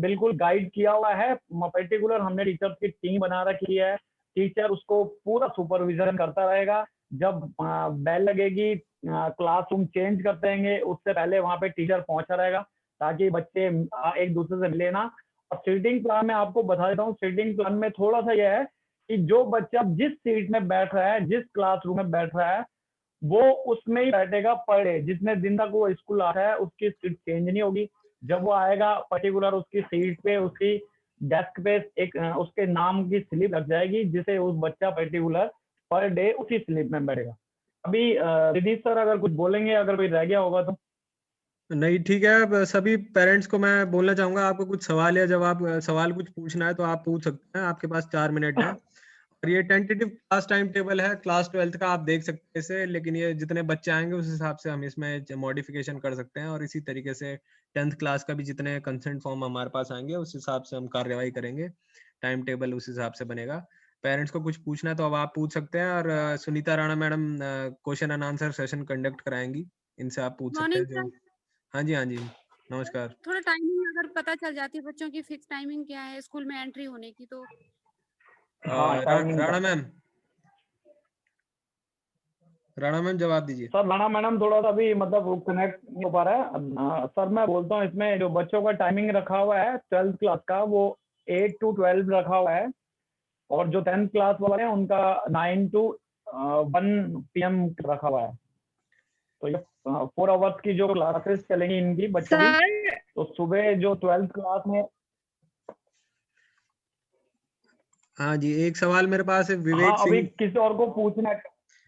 बिल्कुल गाइड किया हुआ है। पर्टिकुलर हमने टीचर्स की टीम बना रखी है, टीचर उसको पूरा सुपरविजन करता रहेगा। जब बेल लगेगी, क्लासरूम चेंज करते रहेंगे, उससे पहले वहाँ पे टीचर पहुंचा रहेगा, ताकि बच्चे एक दूसरे से मिले ना। और सीटिंग प्लान में आपको बता देता हूँ, सीटिंग प्लान में थोड़ा सा यह है कि जो बच्चा जिस सीट में बैठ रहा है, जिस क्लासरूम में बैठ रहा है, वो उसमें ही बैठेगा पर डे। जितने दिन तक वो स्कूल आ रहा है उसकी सीट चेंज नहीं होगी। जब वो आएगा पर्टिकुलर उसकी सीट पे, उसकी डेस्क पे एक उसके नाम की स्लिप लग जाएगी, जिसे उस बच्चा पर्टिकुलर पर डे उसी स्लिप में बैठेगा। अभी रिदीप सर अगर कुछ बोलेंगे, अगर कोई रह गया होगा तो। नहीं, ठीक है। अब सभी पेरेंट्स को मैं बोलना चाहूंगा, आपको कुछ सवाल या जवाब सवाल कुछ पूछना है तो आप पूछ सकते हैं, आपके पास 4 मिनट है। और ये टेंटेटिव क्लास टाइम टेबल है क्लास 12th का, आप देख सकते हैं इसे, लेकिन ये जितने बच्चे आएंगे उस हिसाब से हम इसमें मॉडिफिकेशन कर सकते हैं, और इसी तरीके से 10th क्लास का भी जितने कंसेंट फॉर्म हमारे पास आएंगे उस हिसाब से हम कार्यवाही करेंगे, टाइम टेबल उस हिसाब से बनेगा। पेरेंट्स को कुछ पूछना है तो अब आप पूछ सकते हैं, और Sunita Rana madam question and answer session conduct कराएंगी, इनसे आप पूछ सकते हैं जो। हाँ जी, हाँ जी, नमस्कार। थोड़ा टाइमिंग अगर पता चल जाती है बच्चों की फिक्स टाइमिंग क्या है स्कूल में एंट्री होने की, तो राणा मैम जवाब दीजिए। सर राणा मैडम थोड़ा सा भी मतलब कनेक्ट नहीं हो पा रहा है। सर मैं बोलता हूँ, इसमें जो बच्चों का टाइमिंग रखा हुआ है 12th क्लास का, वो 8 to 12 रखा हुआ है, और जो 10th क्लास वाले हैं उनका 9 to 1 PM रखा हुआ है। तो ये 4 आवर्स की जो क्लासेस चलेंगी इनकी बच्चों की, तो सुबह जो 12th क्लास में। हाँ जी, एक सवाल मेरे पास है विवेक हाँ, अभी सिंह। किसी और को पूछना है।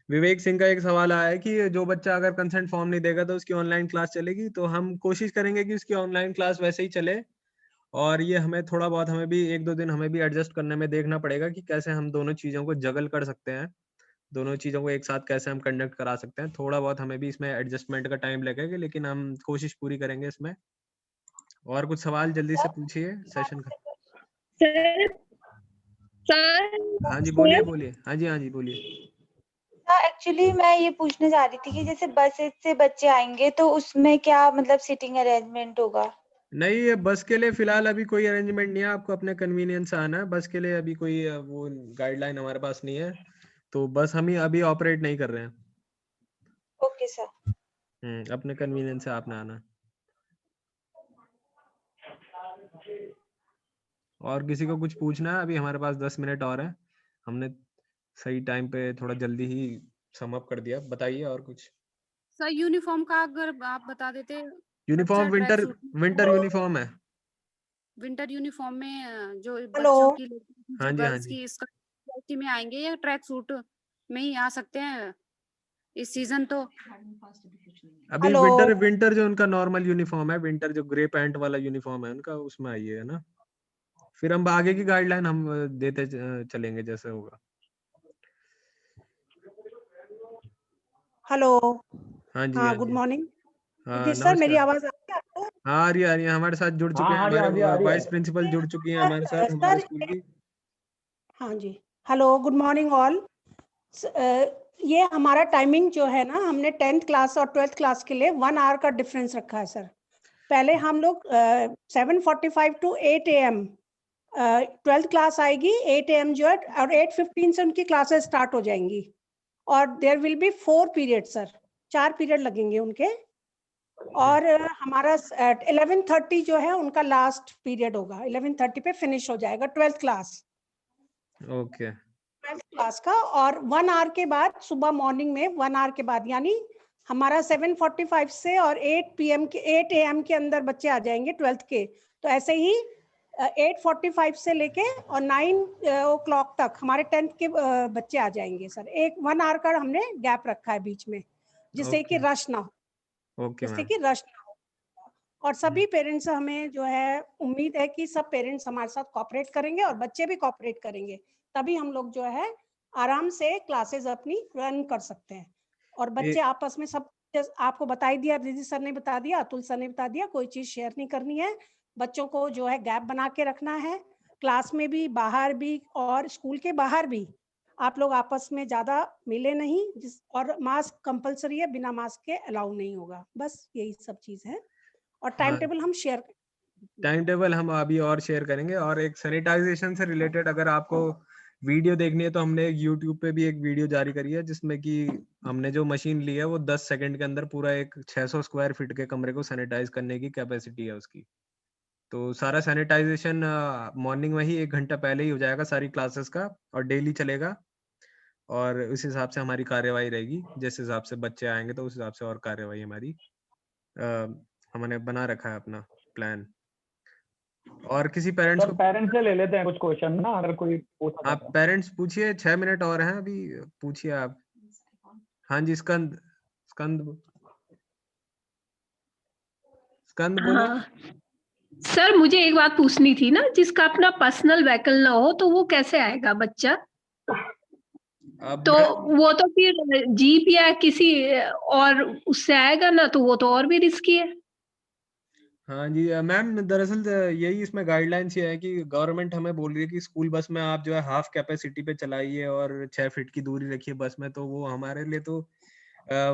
विवेक सिंह का एक सवाल आया है कि जो बच्चा अगर कंसेंट फॉर्म नहीं देगा तो उसकी ऑनलाइन क्लास चलेगी, तो हम कोशिश करेंगे कि उसकी ऑनलाइन क्लास वैसे ही चले, और ये हमें थोड़ा बहुत, हमें भी 1-2 दिन हमें भी एडजस्ट करने में देखना पड़ेगा कि कैसे हम दोनों चीजों को जगल कर सकते हैं, दोनों चीजों को एक साथ कैसे हम कंडक्ट करा सकते हैं। थोड़ा बहुत हमें भी इसमें एडजस्टमेंट का टाइम लगेगा, लेकिन हम कोशिश पूरी करेंगे इसमें। और कुछ सवाल जल्दी से पूछिए सेशन का। सर सर हाँ जी, बोलिए बोलिए। हाँ जी, हाँ जी, बोलिए। हाँ, एक्चुअली मैं ये पूछने जा रही थी कि जैसे बसेस से बच्चे आएंगे तो उसमें क्या मतलब सीटिंग अरेंजमेंट होगा? नहीं, ये बस के लिए फिलहाल अभी कोई अरेंजमेंट नहीं है, आपको अपने कन्वीनियंस से आना है। बस के लिए अभी कोई वो गाइडलाइन हमारे पास नहीं है, तो बस हम ही अभी ऑपरेट नहीं कर रहे हैं। Okay sir. अपने कन्वीनियंस से आपने आना। और किसी को कुछ पूछना है? अभी हमारे पास 10 मिनट और है, हमने सही टाइम पे थोड़ा जल्दी ही सम अप कर दिया। बताइए और कुछ। सर यूनिफॉर्म का अगर आप बता देते। Uniform track winter suit winter uniform है। विंटर यूनिफॉर्म में जो हेलो। बच्चों की हाँ जो जी, हाँ गर्ल्स जी। की स्कर्ट में आएंगे या ट्रैक सूट में ही आ सकते हैं इस सीजन? तो अभी हेलो। विंटर जो उनका नॉर्मल यूनिफॉर्म है, विंटर जो ग्रे पैंट वाला यूनिफॉर्म है उनका, उसमें आइए, है ना। फिर हम आगे की गाइडलाइन हम देते चलेंगे जैसे होगा। हेलो। हाँ जी, हाँ, हाँ गुड जी। मॉर्निंग। हाँ, रिद्धि सर, मेरी नमस्कार। आवाज आ रही है आपको? हाँ, आ रही है। हमारे साथ जुड़ चुके हाँ हैं, हाँ जी, हमारे हाँ जी, आ रही है। वाइस प्रिंसिपल जुड़ चुकी हैं हमारे साथ, हमारे सर, स्कूल की। हाँ जी। Hello, good morning all. ये हमारा टाइमिंग जो है ना, हमने 10th क्लास और 12th क्लास के लिए 1 आवर का डिफरेंस रखा है सर। पहले हम लोग 7:45 to 8 AM 12th क्लास आएगी, 8 AM जो है, और 8:15 से उनकी क्लासेस स्टार्ट हो जाएंगी। और there will be 4 period sir, 4 period लगेंगे उनके। और हमारा 11:30 जो है उनका लास्ट पीरियड होगा, 11:30 पे फिनिश हो जाएगा 12th class. Okay. 12th class का। और 1 आवर के बाद सुबह मॉर्निंग में 1 आवर के बाद, यानी हमारा 7:45 से और 8 AM के अंदर बच्चे आ जाएंगे 12th के। तो ऐसे ही 8:45 से लेके और 9 o'clock तक हमारे 10th के बच्चे आ जाएंगे सर। 1 आवर का हमने गैप रखा है बीच में, जिससे कि ओके। रश ना हो, ओके जिससे मैम। कि रश ना हो। और सभी पेरेंट्स, हमें जो है उम्मीद है कि सब पेरेंट्स हमारे साथ कोऑपरेट करेंगे और बच्चे भी कोऑपरेट करेंगे, तभी हम लोग जो है आराम से क्लासेस अपनी रन कर सकते हैं। और बच्चे आपस में सब, आपको बता ही दिया, रिद्धि सर ने बता दिया, अतुल सर ने बता दिया, कोई चीज शेयर नहीं करनी है। बच्चों को जो है गैप बना के रखना है, क्लास में भी, बाहर भी, और स्कूल के बाहर भी। आप लोग आपस में ज्यादा मिले नहीं, और मास्क कंपलसरी है, बिना मास्क के अलाउ नहीं होगा। बस यही सब चीज है। और टाइम हाँ, टेबल हम शेयर टाइम टेबल हम अभी और शेयर करेंगे। और एक सैनिटाइजेशन से रिलेटेड अगर आपको वीडियो देखनी है तो हमने यूट्यूब पे भी एक वीडियो जारी करी है, जिसमें कि हमने जो मशीन ली है वो 10 सेकंड के अंदर पूरा एक 600 स्क्वायर फीट के कमरे को सैनिटाइज करने की कैपेसिटी है उसकी। तो सारा सैनिटाइजेशन मॉर्निंग में ही 1 घंटा पहले ही हो जाएगा सारी क्लासेस का, और डेली चलेगा। और उस हिसाब से हमारी कार्यवाही रहेगी, जिस हिसाब से बच्चे आएंगे तो उस हिसाब से और कार्यवाही हमारी हमने बना रखा है अपना प्लान। और किसी पेरेंट्स सर को पेरेंट्स से ले लेते हैं कुछ क्वेश्चन ना, अगर कोई पूछा आप जाता है। पेरेंट्स पूछिए, 6 मिनट और हैं अभी, पूछिए आप। हाँ जी, स्कंद स्कंद स्कंद बोलो। हाँ सर, मुझे एक बात पूछनी थी ना, जिसका अपना पर्सनल व्हीकल ना हो तो वो कैसे आएगा बच्चा? अब तो मैम, वो तो फिर जीप या किसी और उससे आएगा ना, तो वो तो और भी रिस्की है। हाँ जी मैम, दरअसल यही इसमें गाइडलाइंस ये है कि गवर्नमेंट हमें बोल रही है कि स्कूल बस में आप जो है हाफ कैपेसिटी पे चलाइए और 6 फीट की दूरी रखिए बस में। तो वो हमारे लिए तो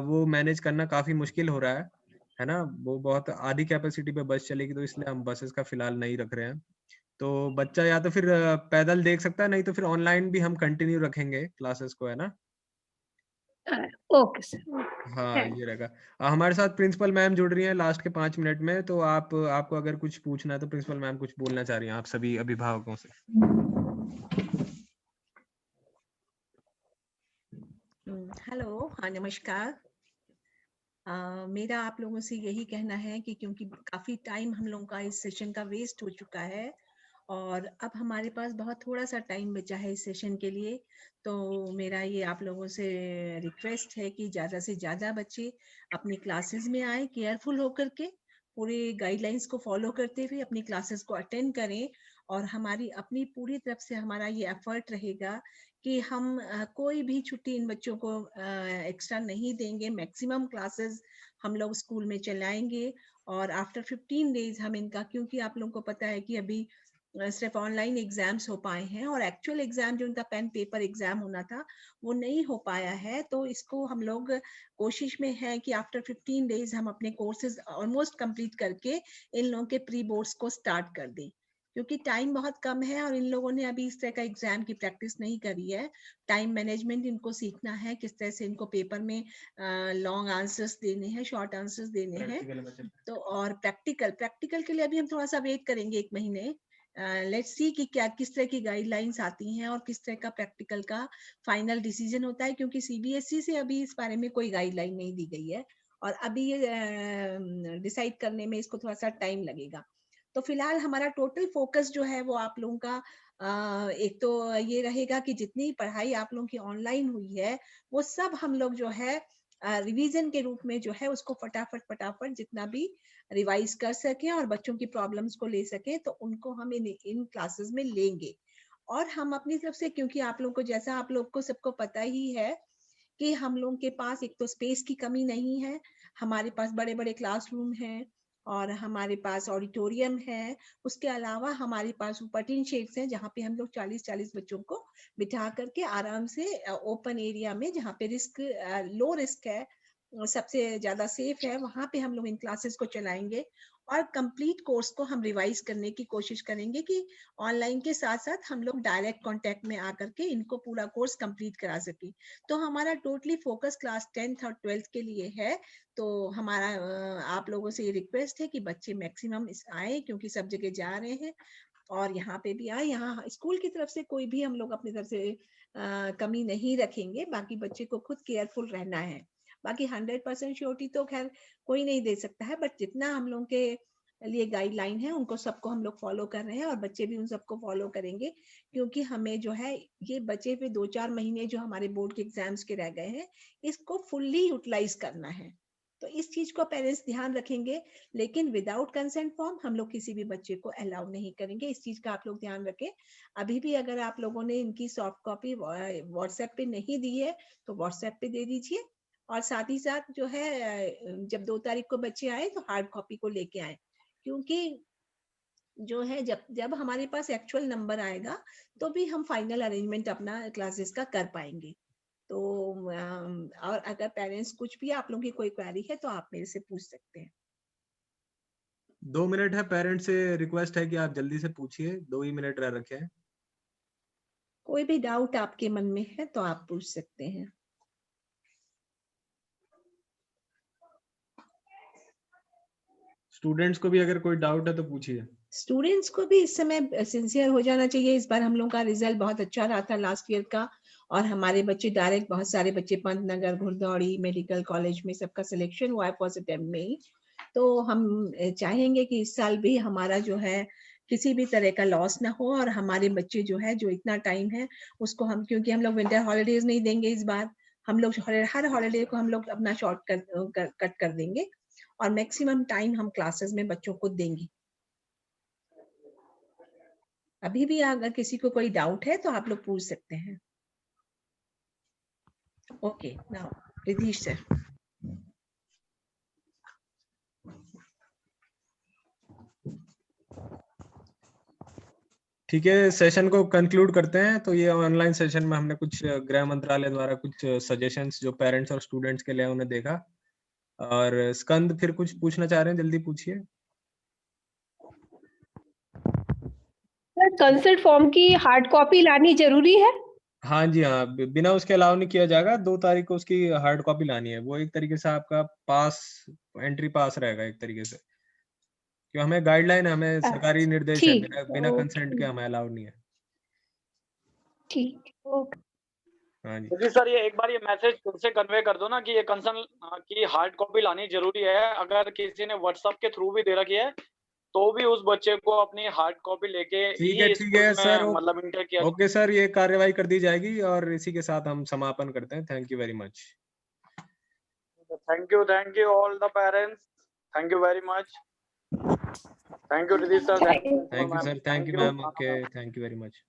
वो मैनेज करना काफी मुश्किल हो रहा है ना। वो बहुत आधी कैपेसिटी पे बस चलेगी, तो इसलिए हम बसेस का फिलहाल नहीं रख रहे हैं। तो बच्चा या तो फिर पैदल देख सकता है, नहीं तो फिर ऑनलाइन भी हम कंटिन्यू रखेंगे क्लासेस को, है ना। Okay sir. हाँ, ये रहेगा। हमारे साथ प्रिंसिपल मैम जुड़ रही हैं लास्ट के 5 मिनट में, तो आपको अगर कुछ पूछना है तो प्रिंसिपल मैम कुछ बोलना चाह रही हैं आप सभी अभिभावकों से। हेलो, हाँ नमस्कार। मेरा आप लोगों से यही कहना है कि क्योंकि काफ़ी टाइम हम लोगों का इस सेशन का वेस्ट हो चुका है और अब हमारे पास बहुत थोड़ा सा टाइम बचा है इस सेशन के लिए, तो मेरा ये आप लोगों से रिक्वेस्ट है कि ज़्यादा से ज़्यादा बच्चे अपनी क्लासेस में आए, केयरफुल होकर के पूरे गाइडलाइंस को फॉलो करते हुए अपनी क्लासेस को अटेंड करें। और हमारी अपनी पूरी तरफ से हमारा ये एफर्ट रहेगा कि हम कोई भी छुट्टी इन बच्चों को एक्स्ट्रा नहीं देंगे। मैक्सिमम क्लासेस हम लोग स्कूल में चलाएंगे और आफ्टर 15 डेज हम इनका, क्योंकि आप लोगों को पता है कि अभी सिर्फ ऑनलाइन एग्जाम्स हो पाए हैं और एक्चुअल एग्जाम जो उनका पेन पेपर एग्जाम होना था वो नहीं हो पाया है। तो इसको हम लोग कोशिश में है कि आफ्टर 15 डेज हम अपने कोर्सेज ऑलमोस्ट कंप्लीट करके इन लोगों के प्री बोर्ड्स को स्टार्ट कर दें। क्योंकि टाइम बहुत कम है और इन लोगों ने अभी इस तरह का एग्जाम की प्रैक्टिस नहीं करी है। टाइम मैनेजमेंट इनको सीखना है, किस तरह से इनको पेपर में लॉन्ग आंसर्स देने हैं, शॉर्ट आंसर्स देने हैं। तो और प्रैक्टिकल के लिए अभी हम थोड़ा सा वेट करेंगे 1 महीने। लेट्स सी कि क्या किस तरह की गाइडलाइंस आती हैं और किस तरह का प्रैक्टिकल का फाइनल डिसीजन होता है, क्योंकि सीबीएसई से अभी इस बारे में कोई गाइडलाइन नहीं दी गई है और अभी ये डिसाइड करने में इसको थोड़ा सा टाइम लगेगा। तो फिलहाल हमारा टोटल फोकस जो है वो आप लोगों का एक तो ये रहेगा कि जितनी पढ़ाई आप लोगों की ऑनलाइन हुई है वो सब हम लोग जो है रिवीजन के रूप में जो है उसको फटाफट जितना भी रिवाइज कर सकें और बच्चों की प्रॉब्लम्स को ले सकें, तो उनको हम इन क्लासेस में लेंगे। और हम अपनी तरफ से, क्योंकि आप लोगों को जैसा आप लोग को सबको पता ही है कि हम लोगों के पास एक तो स्पेस की कमी नहीं है, हमारे पास बड़े बड़े क्लासरूम हैं और हमारे पास ऑडिटोरियम है। उसके अलावा हमारे पास ऊपर टीन शेड्स हैं जहाँ पे हम लोग 40-40 बच्चों को बिठा करके आराम से ओपन एरिया में, जहाँ पे लो रिस्क है, सबसे ज्यादा सेफ है, वहां पे हम लोग इन क्लासेस को चलाएंगे और कंप्लीट कोर्स को हम रिवाइज करने की कोशिश करेंगे कि ऑनलाइन के साथ साथ हम लोग डायरेक्ट कांटेक्ट में आकर के इनको पूरा कोर्स कंप्लीट करा सके। तो हमारा टोटली फोकस क्लास 10th और 12th के लिए है। तो हमारा आप लोगों से ये रिक्वेस्ट है कि बच्चे मैक्सिमम आए, क्योंकि सब जगह जा रहे हैं और यहाँ पे भी आए। यहाँ स्कूल की तरफ से कोई भी हम लोग अपनी तरफ से कमी नहीं रखेंगे, बाकी बच्चे को खुद केयरफुल रहना है। बाकी 100% श्योरिटी तो खैर कोई नहीं दे सकता है, बट जितना हम लोग के लिए गाइडलाइन है उनको सबको हम लोग फॉलो कर रहे हैं और बच्चे भी उन सबको फॉलो करेंगे, क्योंकि हमें जो है ये बचे हुए 2-4 महीने जो हमारे बोर्ड के एग्जाम्स के रह गए हैं इसको फुल्ली यूटिलाइज करना है। तो इस चीज को पेरेंट्स ध्यान रखेंगे, लेकिन विदाउट कंसेंट फॉर्म हम लोग किसी भी बच्चे को अलाउ नहीं करेंगे। इस चीज का आप लोग ध्यान रखें। अभी भी अगर आप लोगों ने इनकी सॉफ्ट कॉपी व्हाट्सएप पे नहीं दी है तो व्हाट्सएप पे दे दीजिए, और साथ ही साथ जो है जब 2 तारीख को बच्चे आए तो हार्ड कॉपी को लेके आए, क्योंकि जो है जब हमारे पास एक्चुअल नंबर आएगा तो भी हम फाइनल अरेंजमेंट अपना क्लासेस का कर पाएंगे। तो और अगर पेरेंट्स कुछ भी आप लोगों की कोई क्वेरी है तो आप मेरे से पूछ सकते हैं। 2 मिनट है, पेरेंट्स से रिक्वेस्ट है कि आप जल्दी से पूछिए, 2 ही मिनट रह रखे हैं। कोई भी डाउट आपके मन में है तो आप पूछ सकते हैं। स्टूडेंट्स को भी अगर कोई डाउट है तो पूछिए। स्टूडेंट्स को भी इस समय सिंसियर हो जाना चाहिए। इस बार हम लोग का रिजल्ट बहुत अच्छा रहा था लास्ट ईयर का, और हमारे बच्चे डायरेक्ट, बहुत सारे बच्चे पंतनगर, घुड़दौड़ी मेडिकल कॉलेज में सबका सिलेक्शन हुआ है फर्स्ट अटेम्प्ट में ही। तो हम चाहेंगे कि इस साल भी हमारा जो है किसी भी तरह का लॉस ना हो, और हमारे बच्चे जो है जो इतना टाइम है उसको हम, क्योंकि हम लोग विंटर हॉलीडेज नहीं देंगे इस बार, हम लोग हर हॉलीडे को हम लोग अपना शॉर्ट कट कर देंगे और मैक्सिमम टाइम हम क्लासेस में बच्चों को देंगे। अभी भी अगर किसी को कोई डाउट है तो आप लोग पूछ सकते हैं। Okay, now Ridhish sir. ठीक है, सेशन को कंक्लूड करते हैं। तो ये ऑनलाइन सेशन में हमने कुछ गृह मंत्रालय द्वारा कुछ सजेशंस जो पेरेंट्स और स्टूडेंट्स के लिए उन्हें देखा। और स्कंद फिर कुछ पूछना चाह रहे हैं, जल्दी पूछिए। कंसेंट फॉर्म की हार्ड कॉपी लानी जरूरी है? हाँ जी हाँ, बिना उसके अलाउ नहीं किया जाएगा। 2 तारीख को उसकी हार्ड कॉपी लानी है। वो एक तरीके से आपका पास, एंट्री पास रहेगा एक तरीके से, क्योंकि हमें गाइडलाइन, हमें सरकारी निर्देश है, बिना कंसेंट के हमें अलाउ नहीं है। ठीक, ओके। हाँ जी जी सर, ये एक बार ये मैसेज खुद से कन्वे कर दो ना कि ये कंसर्न की हार्ड कॉपी लानी जरूरी है। अगर किसी ने व्हाट्सएप के थ्रू भी दे रखी है तो भी उस बच्चे को अपनी हार्ड कॉपी लेके ठीक है सर, मतलब इंटर किया। ओके सर, ये कार्यवाही कर दी जाएगी और इसी के साथ हम समापन करते हैं। Thank you very much. Thank you all the parents, thank you very much, thank you Ridhish sir, thank you sir, thank you ma'am, okay, thank you very much.